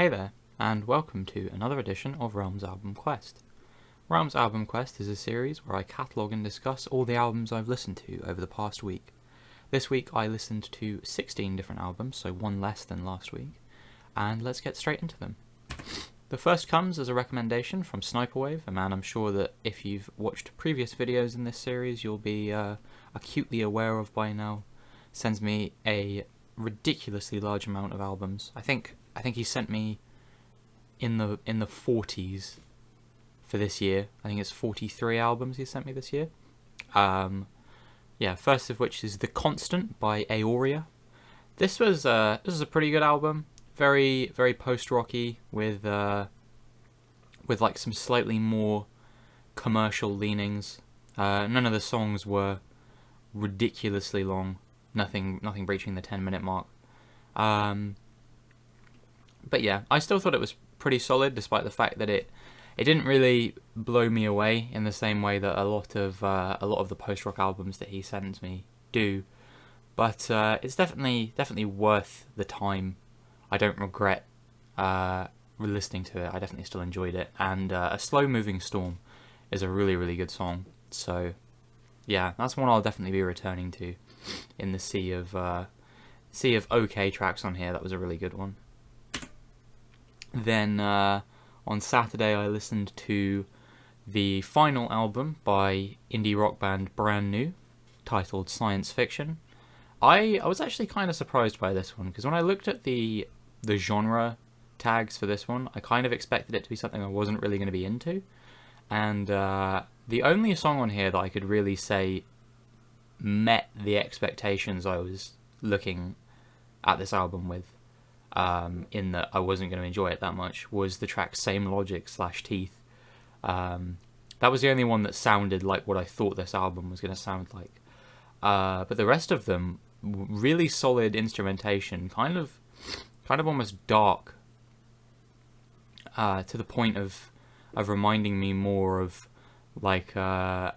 Hey there, and welcome to another edition of Realms Album Quest. Realms Album Quest is a series where I catalogue and discuss all the albums I've listened to over the past week. This week I listened to 16 different albums, so one less than last week, and let's get straight into them. The first comes as a recommendation from Sniperwave, a man I'm sure that if you've watched previous videos in this series you'll be acutely aware of by now. Sends me a ridiculously large amount of albums. I think he sent me in the 40s for this year. I think it's 43 albums he sent me this year. First of which is The Constant by Aoria. This was a pretty good album. Very, very post-rocky with like some slightly more commercial leanings. None of the songs were ridiculously long. Nothing breaching the 10-minute mark. But yeah, I still thought it was pretty solid, despite the fact that it didn't really blow me away in the same way that a lot of the post-rock albums that he sends me do. But it's definitely worth the time. I don't regret listening to it. I definitely still enjoyed it. And A Slow Moving Storm is a really, really good song. So yeah, that's one I'll definitely be returning to in the sea of okay tracks on here. That was a really good one. Then on Saturday I listened to the final album by indie rock band Brand New, titled Science Fiction. I was actually kind of surprised by this one, because when I looked at the genre tags for this one, I kind of expected it to be something I wasn't really going to be into. And the only song on here that I could really say met the expectations I was looking at this album with, in that I wasn't going to enjoy it that much, was the track Same Logic / Teeth. That was the only one that sounded like what I thought this album was going to sound like. But the rest of them, really solid instrumentation, kind of almost dark, to the point of reminding me more of like some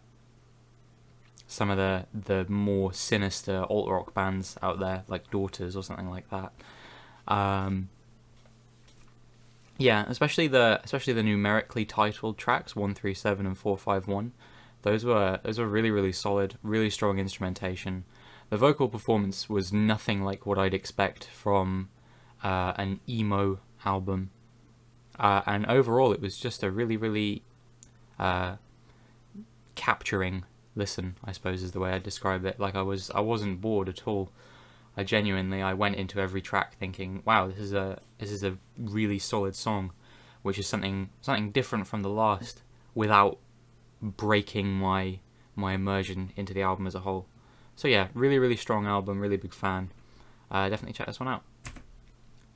of the more sinister alt rock bands out there, like Daughters or something like that. Especially the numerically titled tracks 137 and 451. Those were really, really solid, really strong instrumentation. The vocal performance was nothing like what I'd expect from an emo album, and overall it was just a really, really capturing listen, I suppose is the way I'd describe it. Like I wasn't bored at all. I went into every track thinking, wow, this is a really solid song, which is something different from the last, without breaking my immersion into the album as a whole. So yeah, really, really strong album, really big fan. Definitely check this one out.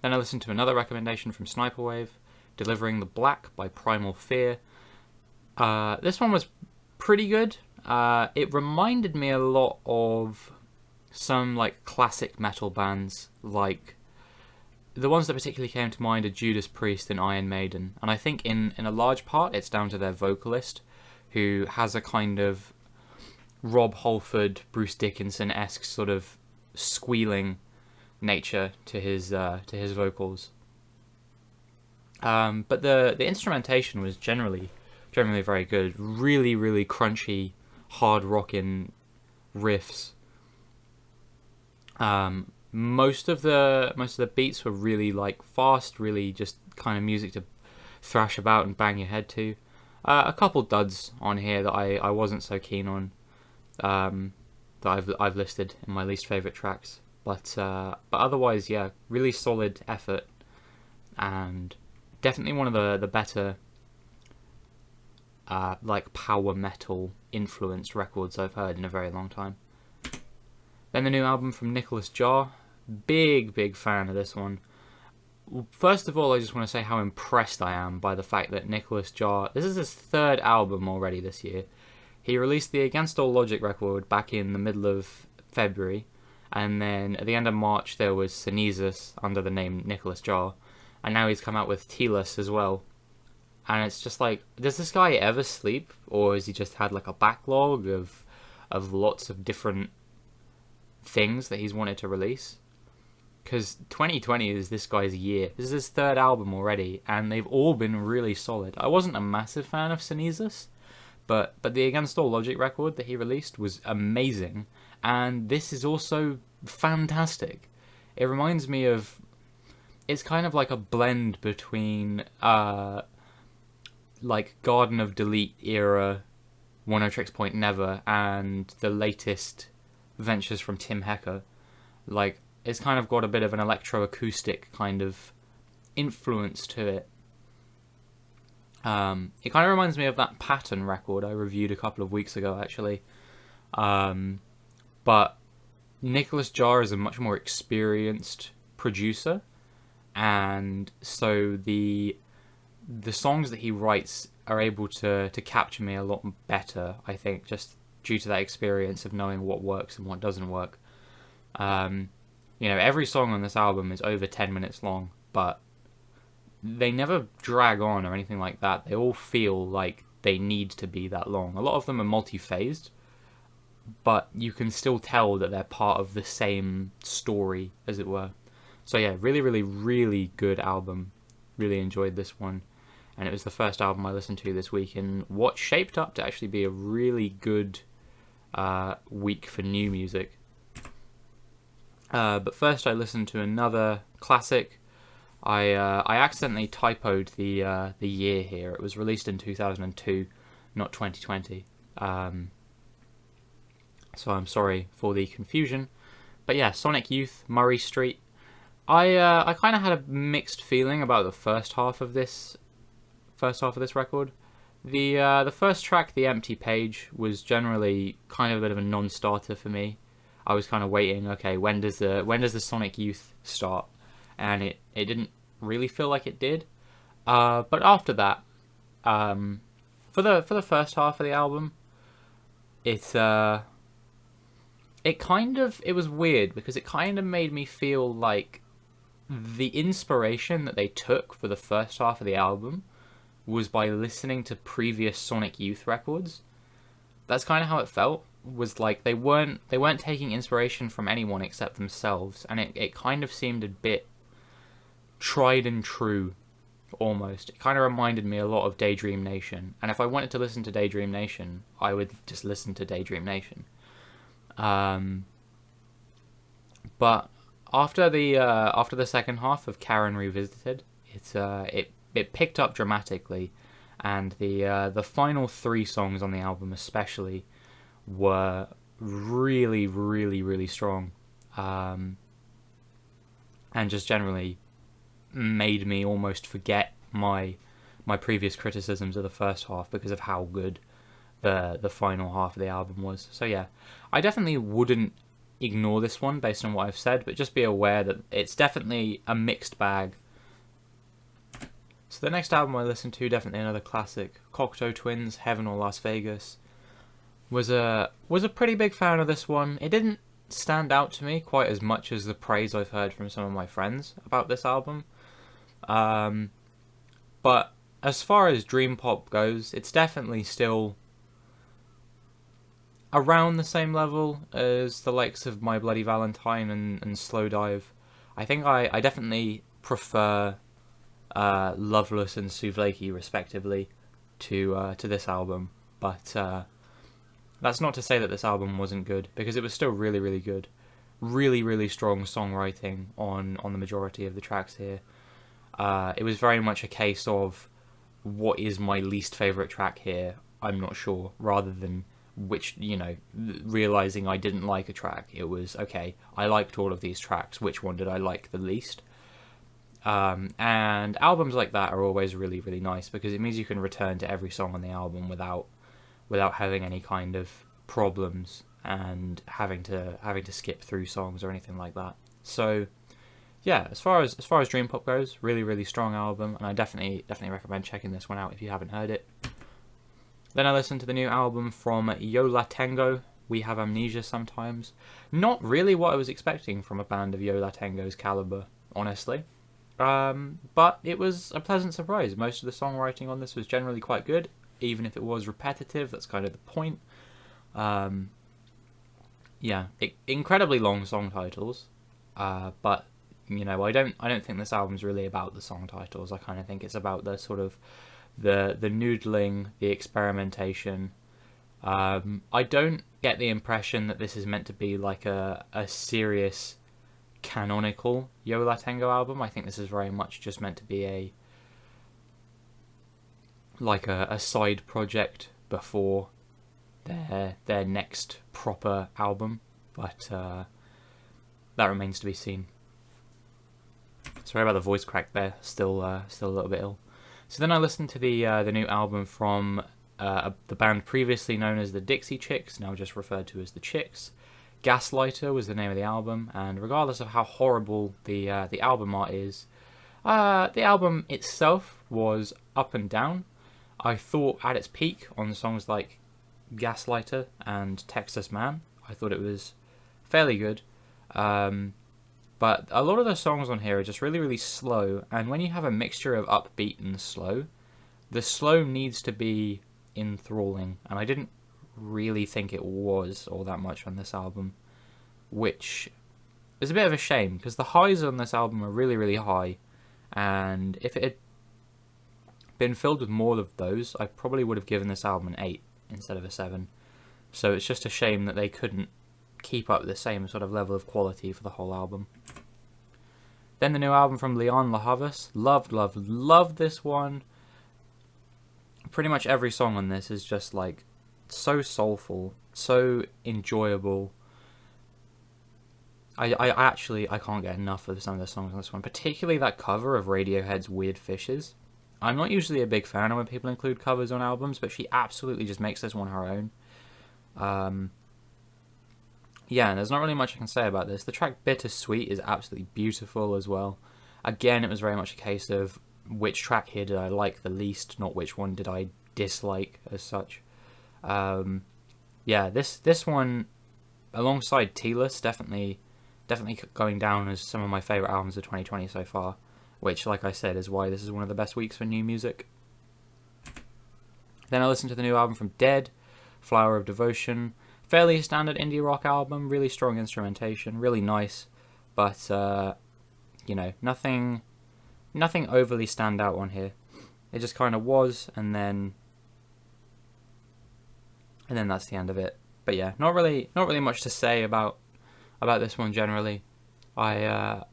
Then I listened to another recommendation from Sniperwave, Delivering the Black by Primal Fear. This one was pretty good. It reminded me a lot of some like classic metal bands. Like the ones that particularly came to mind are Judas Priest and Iron Maiden, and I think in a large part it's down to their vocalist, who has a kind of Rob Halford, Bruce Dickinson-esque sort of squealing nature to his vocals. But the instrumentation was generally very good. Really, really crunchy, hard rocking riffs. Most of the beats were really like fast, really just kind of music to thrash about and bang your head to. A couple duds on here that I wasn't so keen on, that I've listed in my least favourite tracks. But otherwise, yeah, really solid effort, and definitely one of the better like power metal influenced records I've heard in a very long time. Then the new album from Nicolas Jar. Big fan of this one. First of all, I just want to say how impressed I am by the fact that Nicolas Jar, this is his third album already this year. He released the Against All Logic record back in the middle of February, and then at the end of March there was Cenizas under the name Nicolas Jar, and now he's come out with Telos as well. And it's just like, does this guy ever sleep, or has he just had like a backlog of lots of different things that he's wanted to release? because 2020 is this guy's year. This is his third album already, and they've all been really solid. I wasn't a massive fan of Synesis, but the Against All Logic record that he released was amazing, and this is also fantastic. It reminds me of... It's kind of like a blend between like Garden of Delete era One Oh Tricks Point Never and the latest ventures from Tim Hecker. Like, it's kind of got a bit of an electroacoustic kind of influence to it. It kind of reminds me of that Pattern record I reviewed a couple of weeks ago, actually. But Nicolas Jar is a much more experienced producer, and so the songs that he writes are able to capture me a lot better, I think, just due to that experience of knowing what works and what doesn't work. Every song on this album is over 10 minutes long, but they never drag on or anything like that. They all feel like they need to be that long. A lot of them are multi-phased, but you can still tell that they're part of the same story, as it were. So yeah, really, really, really good album. Really enjoyed this one. And it was the first album I listened to this week in what shaped up to actually be a really good week for new music. But first I listened to another classic. I accidentally typoed the year here. It was released in 2002, not 2020. So I'm sorry for the confusion. But yeah, Sonic Youth, Murray Street. I kind of had a mixed feeling about the first half of this record. The first track, The Empty Page, was generally kind of a bit of a non-starter for me. I was kind of waiting, okay, when does the Sonic Youth start? And it didn't really feel like it did. But after that, for the first half of the album, it was weird because it kind of made me feel like the inspiration that they took for the first half of the album was by listening to previous Sonic Youth records. That's kind of how it felt. Was like they weren't taking inspiration from anyone except themselves, and it kind of seemed a bit tried and true, almost. It kind of reminded me a lot of Daydream Nation, and if I wanted to listen to Daydream Nation, I would just listen to Daydream Nation. But after the second half of Karen Revisited, it picked up dramatically, and the final 3 songs on the album especially were really, really, really strong, and just generally made me almost forget my previous criticisms of the first half because of how good the final half of the album was. So yeah, I definitely wouldn't ignore this one based on what I've said, but just be aware that it's definitely a mixed bag. So the next album I listened to, definitely another classic, Cocteau Twins, Heaven or Las Vegas. Was a pretty big fan of this one. It didn't stand out to me quite as much as the praise I've heard from some of my friends about this album. But as far as dream pop goes, it's definitely still around the same level as the likes of My Bloody Valentine and Slow Dive. I think I definitely prefer Loveless and Souvlaki respectively to this album, but that's not to say that this album wasn't good, because it was still really, really good. Really, really strong songwriting on the majority of the tracks here. It was very much a case of what is my least favourite track here, I'm not sure, rather than realising I didn't like a track. It was, okay, I liked all of these tracks, which one did I like the least? And albums like that are always really, really nice, because it means you can return to every song on the album without having any kind of problems and having to skip through songs or anything like that. So yeah, as far as dream pop goes, really, really strong album, and I definitely recommend checking this one out if you haven't heard it. Then I listened to the new album from Yo La Tengo, We Have Amnesia Sometimes. Not really what I was expecting from a band of Yo La Tengo's caliber, honestly. But it was a pleasant surprise. Most of the songwriting on this was generally quite good, even if it was repetitive. That's kind of the point. Incredibly long song titles, but I don't think this album's really about the song titles. I kind of think it's about the sort of the noodling, the experimentation. I don't get the impression that this is meant to be like a serious canonical Yo La Tengo album. I think this is very much just meant to be a side project before their next proper album, but that remains to be seen. Sorry about the voice crack there. Still a little bit ill. So then I listened to the new album from the band previously known as the Dixie Chicks, now just referred to as the Chicks. Gaslighter was the name of the album, and regardless of how horrible the album art is, the album itself was up and down. I thought at its peak on songs like Gaslighter and Texas Man, I thought it was fairly good. But a lot of the songs on here are just really, really slow, and when you have a mixture of upbeat and slow, the slow needs to be enthralling, and I didn't really think it was all that much on this album, which is a bit of a shame, because the highs on this album are really, really high, and if it had been filled with more of those, I probably would have given this album an 8 instead of a 7. So it's just a shame that they couldn't keep up the same sort of level of quality for the whole album. Then the new album from Leon La Havas. Loved this one. Pretty much every song on this is just like so soulful, so enjoyable. I can't get enough of some of the songs on this one, particularly that cover of Radiohead's Weird Fishes. I'm not usually a big fan of when people include covers on albums, but she absolutely just makes this one her own. Yeah, and there's not really much I can say about this. The track Bittersweet is absolutely beautiful as well. Again, it was very much a case of which track here did I like the least, not which one did I dislike as such. Yeah, this one, alongside Tealess, definitely going down as some of my favourite albums of 2020 so far, which, like I said, is why this is one of the best weeks for new music. Then I listened to the new album from Dead, Flower of Devotion. Fairly standard indie rock album, really strong instrumentation, really nice, but nothing overly stand out on here. It just kind of was, and then that's the end of it. But yeah, not really much to say about this one generally. I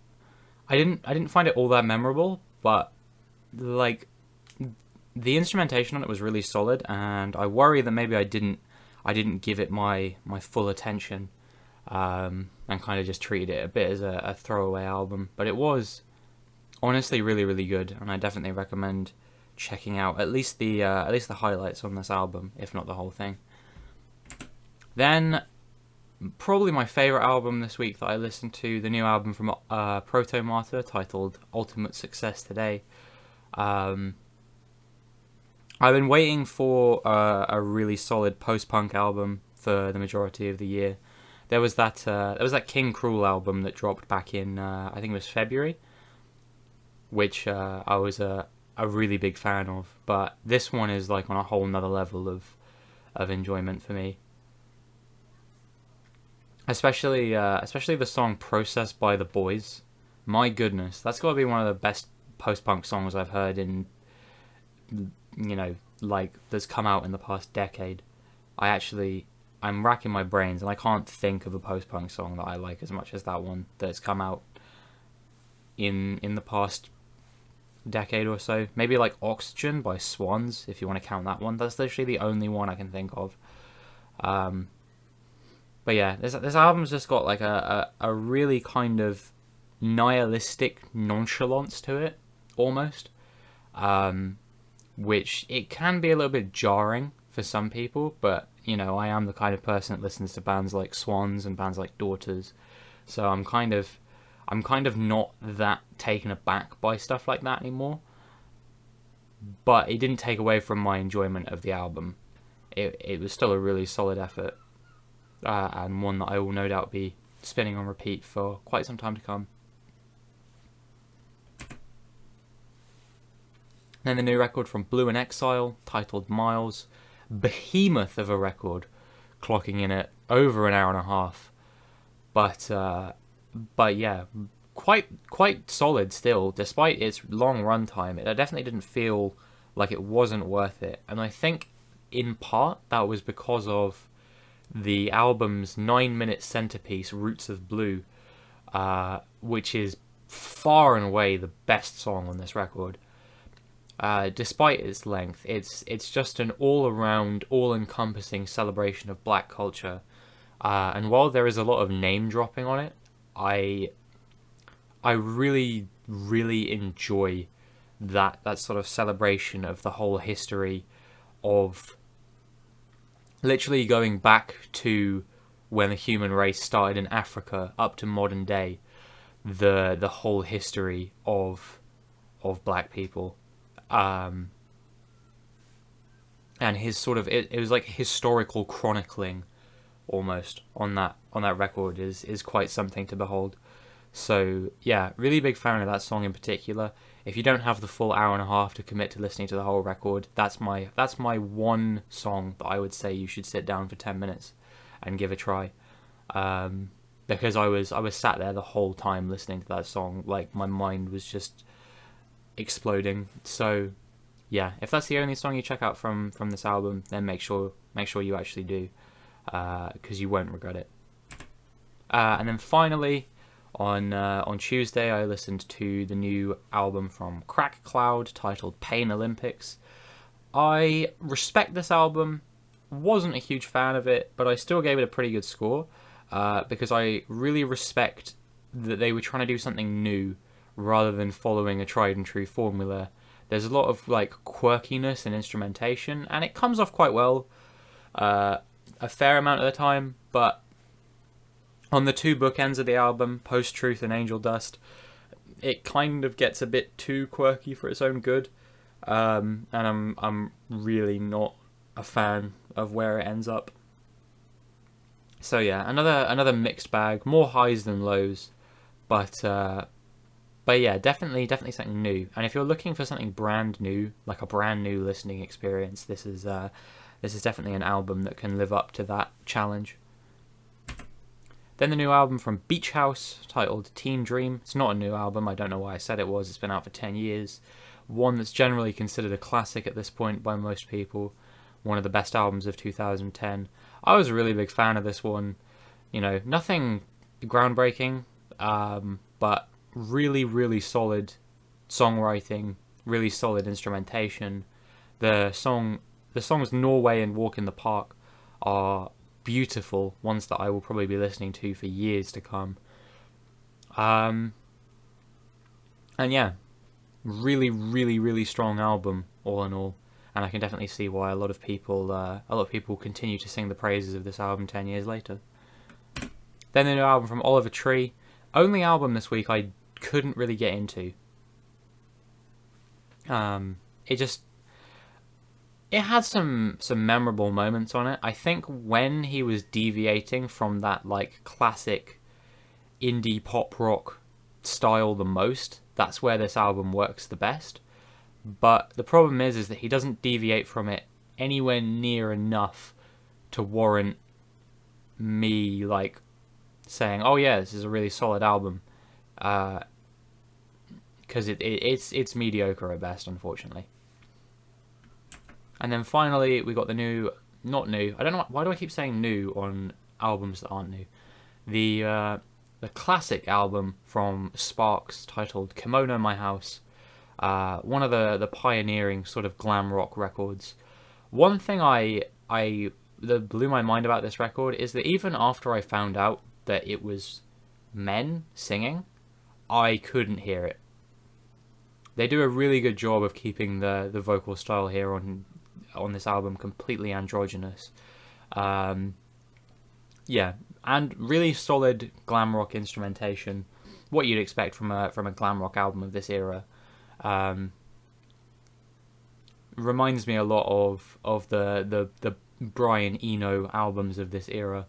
didn't find it all that memorable, but like the instrumentation on it was really solid, and I worry that maybe I didn't give it my full attention, and kind of just treated it a bit as a throwaway album. But it was honestly really, really good, and I definitely recommend checking out at least the highlights on this album, if not the whole thing. Then, probably my favourite album this week that I listened to, the new album from Protomartyr, titled Ultimate Success Today. I've been waiting for a really solid post-punk album for the majority of the year. There was that King Cruel album that dropped back in I think it was February, which I was a really big fan of. But this one is like on a whole nother level of enjoyment for me. Especially the song "Process" by The Boys. My goodness, that's got to be one of the best post-punk songs I've heard in, that's come out in the past decade. I'm racking my brains and I can't think of a post-punk song that I like as much as that one that's come out in the past decade or so. Maybe like Oxygen by Swans, if you want to count that one. That's literally the only one I can think of. But yeah, this album's just got like a really kind of nihilistic nonchalance to it, almost. Which it can be a little bit jarring for some people, but I am the kind of person that listens to bands like Swans and bands like Daughters, so I'm kind of not that taken aback by stuff like that anymore. But it didn't take away from my enjoyment of the album. It was still a really solid effort, and one that I will no doubt be spinning on repeat for quite some time to come. Then the new record from Blue and Exile, titled Miles. Behemoth of a record, clocking in at over an hour and a half. But yeah, quite solid still, despite its long runtime. It definitely didn't feel like it wasn't worth it, and I think in part that was because of the album's 9-minute centerpiece, Roots of Blue, which is far and away the best song on this record. Despite its length, it's just an all-around, all-encompassing celebration of black culture. And while there is a lot of name dropping on it, I really, really enjoy that sort of celebration of the whole history of literally going back to when the human race started in Africa up to modern day, the whole history of black people. And his sort of it was like historical chronicling almost on that record is quite something to behold. So yeah, really big fan of that song in particular. If you don't have the full hour and a half to commit to listening to the whole record, that's my one song that I would say you should sit down for 10 minutes and give a try. Because I was sat there the whole time listening to that song, like my mind was just exploding. So yeah, if that's the only song you check out from this album, then make sure you actually do, because you won't regret it. And then finally, on Tuesday, I listened to the new album from Crack Cloud titled Pain Olympics. I respect this album, wasn't a huge fan of it, but I still gave it a pretty good score, because I really respect that they were trying to do something new rather than following a tried and true formula. There's a lot of like quirkiness and instrumentation, and it comes off quite well a fair amount of the time, but on the two bookends of the album, Post Truth and Angel Dust, it kind of gets a bit too quirky for its own good, and I'm really not a fan of where it ends up. So yeah, another mixed bag, more highs than lows, but yeah, definitely something new. And if you're looking for something brand new, like a brand new listening experience, this is definitely an album that can live up to that challenge. Then the new album from Beach House, titled Teen Dream. It's not a new album, I don't know why I said it was, it's been out for 10 years. One that's generally considered a classic at this point by most people. One of the best albums of 2010. I was a really big fan of this one. You know, nothing groundbreaking, but really, really solid songwriting, really solid instrumentation. The songs Norway and Walk in the Park are beautiful, ones that I will probably be listening to for years to come. And yeah, really, really, really strong album all in all, and I can definitely see why a lot of people continue to sing the praises of this album 10 years later. Then the new album from Oliver Tree, only album this week I couldn't really get into. It had some memorable moments on it. I think when he was deviating from that like classic indie pop rock style the most, that's where this album works the best. But the problem is that he doesn't deviate from it anywhere near enough to warrant me like saying, "Oh yeah, this is a really solid album," because it's mediocre at best, unfortunately. And then finally, we got the new, not new, I don't know, why do I keep saying new on albums that aren't new? The classic album from Sparks titled Kimono My House. One of the pioneering sort of glam rock records. One thing that blew my mind about this record is that even after I found out that it was men singing, I couldn't hear it. They do a really good job of keeping the vocal style here on this album completely androgynous. Yeah, and really solid glam rock instrumentation. What you'd expect from a glam rock album of this era. Reminds me a lot of the Brian Eno albums of this era.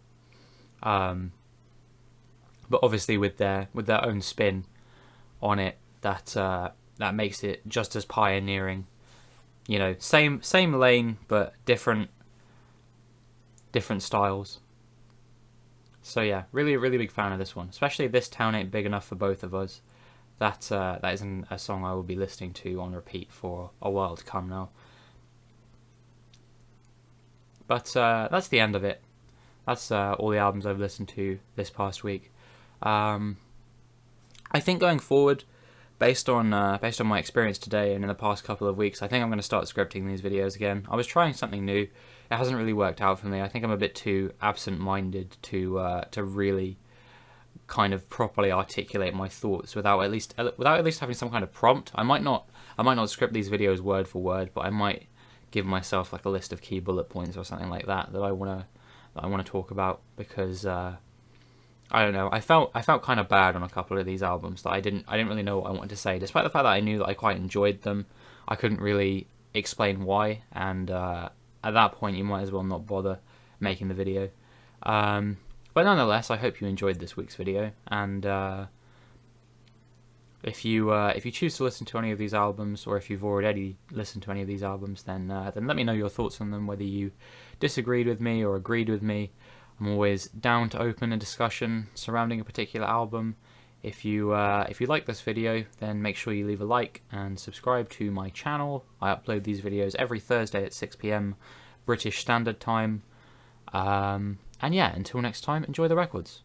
But obviously with their own spin on it that makes it just as pioneering. You know, same lane but different styles. So yeah, really, really big fan of this one. Especially This Town Ain't Big Enough for Both of Us. That isn't a song I will be listening to on repeat for a while to come now. But that's the end of it. That's all the albums I've listened to this past week. I think going forward, based on my experience today and in the past couple of weeks, I think I'm going to start scripting these videos again. I was trying something new. It hasn't really worked out for me. I think I'm a bit too absent-minded to really kind of properly articulate my thoughts without at least having some kind of prompt. I might not script these videos word for word, but I might give myself like a list of key bullet points or something like that I want to talk about, because I don't know. I felt kind of bad on a couple of these albums that I didn't really know what I wanted to say, despite the fact that I knew that I quite enjoyed them. I couldn't really explain why, and at that point, you might as well not bother making the video. But nonetheless, I hope you enjoyed this week's video, and if you choose to listen to any of these albums, or if you've already listened to any of these albums, then let me know your thoughts on them, whether you disagreed with me or agreed with me. I'm always down to open a discussion surrounding a particular album. If you like this video, then make sure you leave a like and subscribe to my channel. I upload these videos every Thursday at 6 PM British Standard Time. And yeah, until next time, enjoy the records.